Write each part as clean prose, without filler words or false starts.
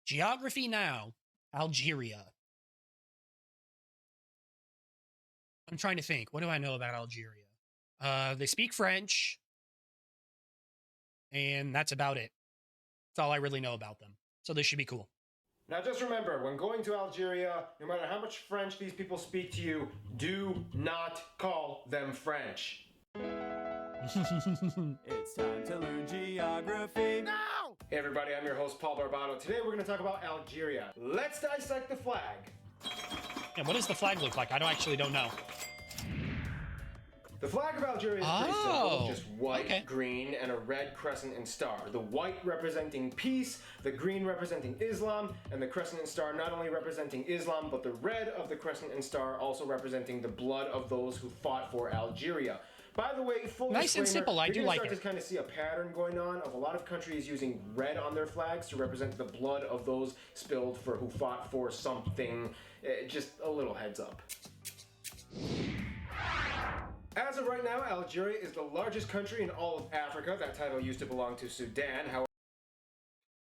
Geography now. Algeria. I'm trying to think. What do I know about Algeria? They speak French. And that's about it. That's all I really know about them. So this should be cool. Now just remember, when going to Algeria, no matter how much French these people speak to you, do not call them French. It's time to learn geography. No! Hey everybody, I'm your host Paul Barbato. Today we're going to talk about Algeria. Let's dissect the flag. Yeah, what does the flag look like? I actually don't know. The flag of Algeria is pretty simple, just white, green, and a red crescent and star. The white representing peace, the green representing Islam, and the crescent and star not only representing Islam, but the red of the crescent and star also representing the blood of those who fought for Algeria. By the way, full nice and simple. I do like it. You're going to start to kind of see a pattern going on of a lot of countries using red on their flags to represent the blood of those spilled for who fought for something. Just a little heads up. As of right now, Algeria is the largest country in all of Africa. That title used to belong to Sudan. However,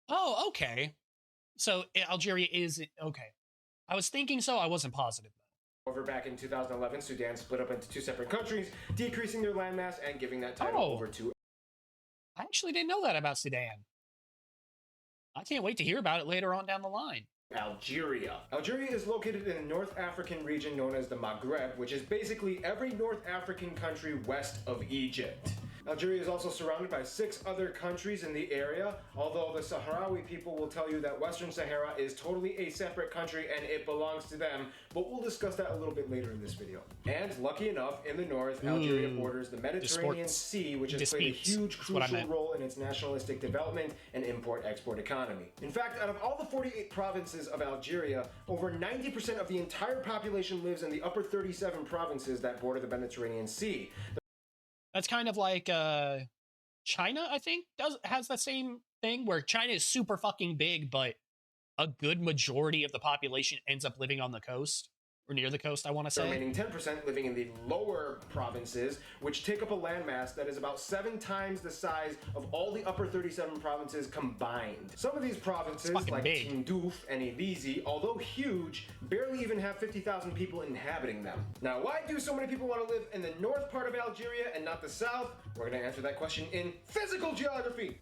oh, okay. So Algeria is okay. I was thinking so. I wasn't positive. However, back in 2011, Sudan split up into two separate countries, decreasing their landmass and giving that title over to... I actually didn't know that about Sudan. I can't wait to hear about it later on down the line. Algeria. Algeria is located in the North African region known as the Maghreb, which is basically every North African country west of Egypt. Algeria is also surrounded by 6 other countries in the area, although the Sahrawi people will tell you that Western Sahara is totally a separate country and it belongs to them, but we'll discuss that a little bit later in this video. And lucky enough, in the north, Algeria borders the Mediterranean Sea, which has played a huge crucial role in its nationalistic development and import-export economy. In fact, out of all the 48 provinces of Algeria, over 90% of the entire population lives in the upper 37 provinces that border the Mediterranean Sea. That's kind of like China, I think, has that same thing where China is super fucking big, but a good majority of the population ends up living on the coast or near the coast, I want to say. The remaining 10% living in the lower provinces, which take up a landmass that is about 7 times the size of all the upper 37 provinces combined. Some of these provinces, like Tindouf and Elizi, although huge, barely even have 50,000 people inhabiting them. Now, why do so many people want to live in the north part of Algeria and not the south? We're going to answer that question in physical geography.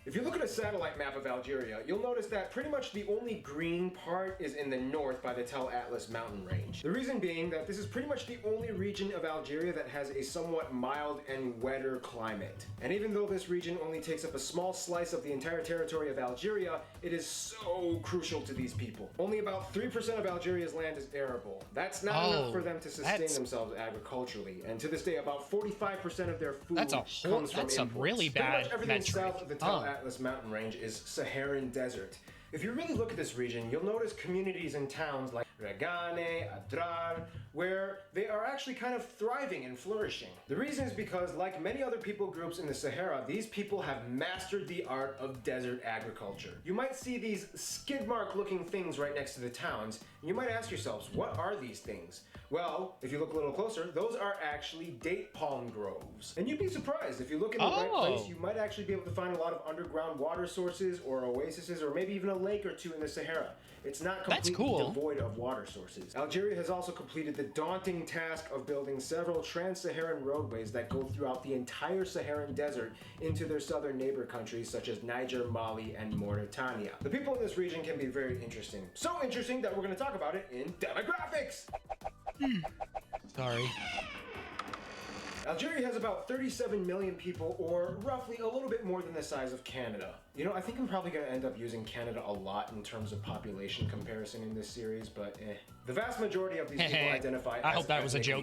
If you look at a satellite map of Algeria, you'll notice that pretty much the only green part is in the north by the Tel Atlas mountain range. The reason being that this is pretty much the only region of Algeria that has a somewhat mild and wetter climate. And even though this region only takes up a small slice of the entire territory of Algeria, it is so crucial to these people. Only about 3% of Algeria's land is arable. That's not enough for them to sustain themselves agriculturally. And to this day, about 45% of their food comes from imports. That's a really bad everything south of the Tel Atlas mountain range is Saharan desert. If you really look at this region, you'll notice communities and towns like Regane, Adrar, where they are actually kind of thriving and flourishing. The reason is because, like many other people groups in the Sahara, these people have mastered the art of desert agriculture. You might see these skid mark looking things right next to the towns, and you might ask yourselves, what are these things? Well, if you look a little closer, those are actually date palm groves. And you'd be surprised, if you look in the right place, you might actually be able to find a lot of underground water sources or oases or maybe even a lake or two in the Sahara. It's not completely devoid of water sources. Algeria has also completed the daunting task of building several trans-Saharan roadways that go throughout the entire Saharan desert into their southern neighbor countries such as Niger, Mali, and Mauritania. The people in this region can be very interesting. So interesting that we're going to talk about it in demographics! Sorry. Algeria has about 37 million people, or roughly a little bit more than the size of Canada. You know, I think I'm probably going to end up using Canada a lot in terms of population comparison in this series, but The vast majority of these people identify as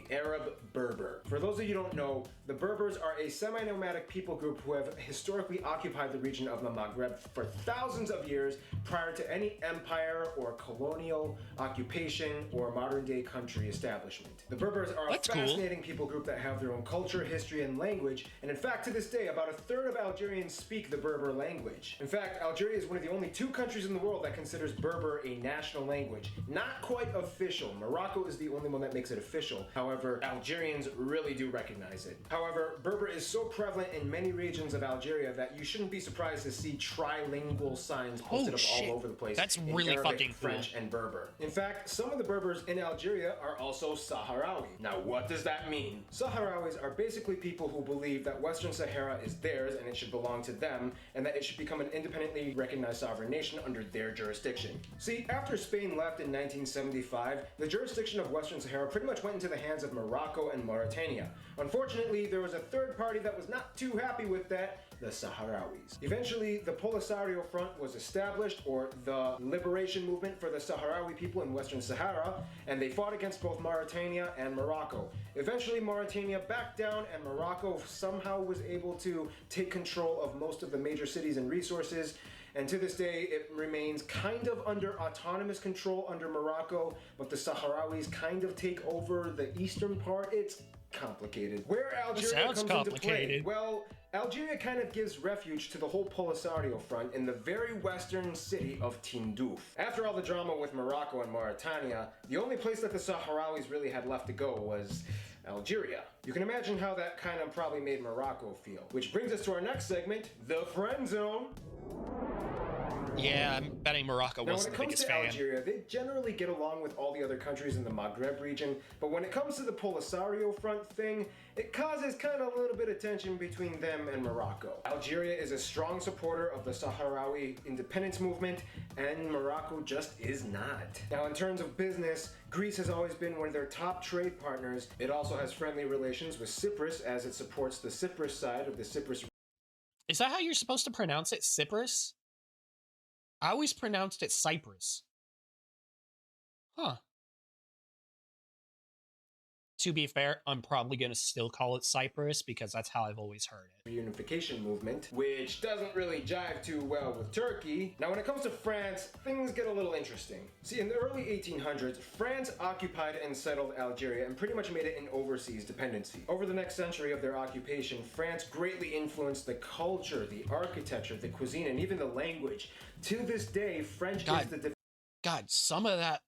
Arab Berber. For those of you who don't know, the Berbers are a semi-nomadic people group who have historically occupied the region of the Maghreb for thousands of years prior to any empire or colonial occupation or modern-day country establishment. The Berbers are a fascinating people group that have their own culture, history, and language, and in fact, to this day, about a third of Algerians speak the Berber language. In fact, Algeria is one of the only 2 countries in the world that considers Berber a national language. Not quite official. Morocco is the only one that makes it official. However, Algerians really do recognize it. However, Berber is so prevalent in many regions of Algeria that you shouldn't be surprised to see trilingual signs posted up all over the place. That's in really Arabic, fucking French, cool. and Berber. In fact, some of the Berbers in Algeria are also Sahrawi. Now, what does that mean? Sahrawis are basically people who believe that Western Sahara is theirs and it should belong to them, and that it should become an independently recognized sovereign nation under their jurisdiction. See, after Spain left in 1975, the jurisdiction of Western Sahara pretty much went into the hands of Morocco and Mauritania. Unfortunately, there was a third party that was not too happy with that, the Sahrawis. Eventually, the Polisario Front was established, or the Liberation Movement for the Sahrawi people in Western Sahara, and they fought against both Mauritania and Morocco. Eventually, Mauritania backed down, and Morocco somehow was able to take control of most of the major cities and resources. And to this day, it remains kind of under autonomous control under Morocco, but the Sahrawis kind of take over the eastern part. It's complicated. Where Algeria comes into play? Well, Algeria kind of gives refuge to the whole Polisario Front in the very western city of Tindouf. After all the drama with Morocco and Mauritania, the only place that the Sahrawis really had left to go was Algeria. You can imagine how that kind of probably made Morocco feel. Which brings us to our next segment, the friend zone. Yeah, I'm betting Morocco wasn't the biggest fan. When it comes to Algeria, they generally get along with all the other countries in the Maghreb region, but when it comes to the Polisario Front thing, it causes kind of a little bit of tension between them and Morocco. Algeria is a strong supporter of the Sahrawi independence movement, and Morocco just is not. Now, in terms of business, Greece has always been one of their top trade partners. It also has friendly relations with Cyprus, as it supports the Cyprus side of the Cyprus. Is that how you're supposed to pronounce it? Cyprus? I always pronounced it Cyprus. Huh. To be fair, I'm probably going to still call it Cyprus because that's how I've always heard it. Reunification movement, which doesn't really jive too well with Turkey. Now, when it comes to France, things get a little interesting. See, in the early 1800s, France occupied and settled Algeria and pretty much made it an overseas dependency. Over the next century of their occupation, France greatly influenced the culture, the architecture, the cuisine, and even the language. To this day, French is the... God, some of that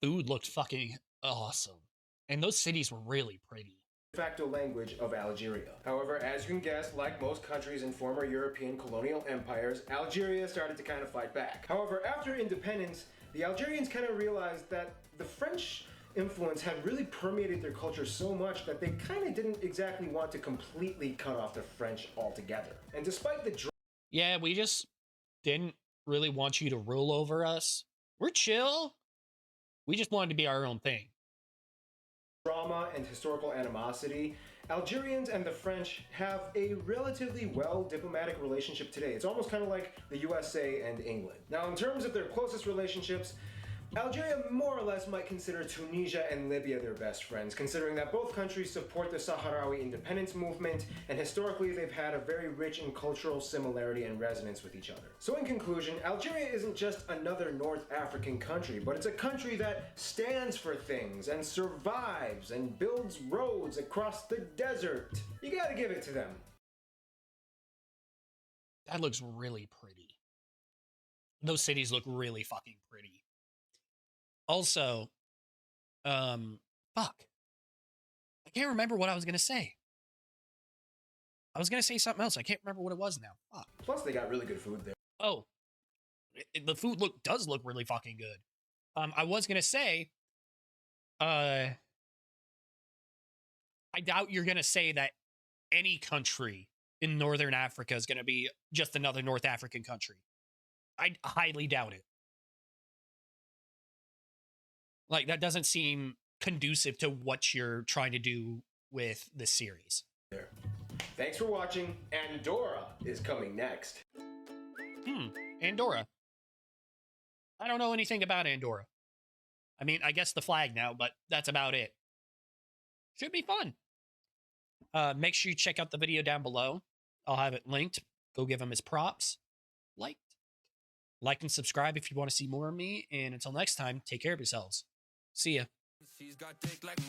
food looked fucking awesome. And those cities were really pretty. De facto language of Algeria. However, as you can guess, like most countries in former European colonial empires, Algeria started to kind of fight back. However, after independence, the Algerians kind of realized that the French influence had really permeated their culture so much that they kind of didn't exactly want to completely cut off the French altogether. And despite the... Yeah, we just didn't really want you to rule over us. We're chill. We just wanted to be our own thing. Drama and historical animosity, Algerians and the French have a relatively well diplomatic relationship today. It's almost kind of like the USA and England. Now, in terms of their closest relationships, Algeria more or less might consider Tunisia and Libya their best friends, considering that both countries support the Sahrawi independence movement, and historically they've had a very rich in cultural similarity and resonance with each other. So in conclusion, Algeria isn't just another North African country, but it's a country that stands for things and survives and builds roads across the desert. You gotta give it to them. That looks really pretty. Those cities look really fucking pretty. Also, fuck. I can't remember what I was going to say. I was going to say something else. I can't remember what it was now. Fuck. Plus, they got really good food there. Oh. The food does look really fucking good. I was going to say, I doubt you're going to say that any country in Northern Africa is going to be just another North African country. I highly doubt it. Like, that doesn't seem conducive to what you're trying to do with this series. There. Thanks for watching. Andorra is coming next. Andorra. I don't know anything about Andorra. I mean, I guess the flag now, but that's about it. Should be fun. Make sure you check out the video down below. I'll have it linked. Go give him his props. Like and subscribe if you want to see more of me. And until next time, take care of yourselves. See ya. She's got dick like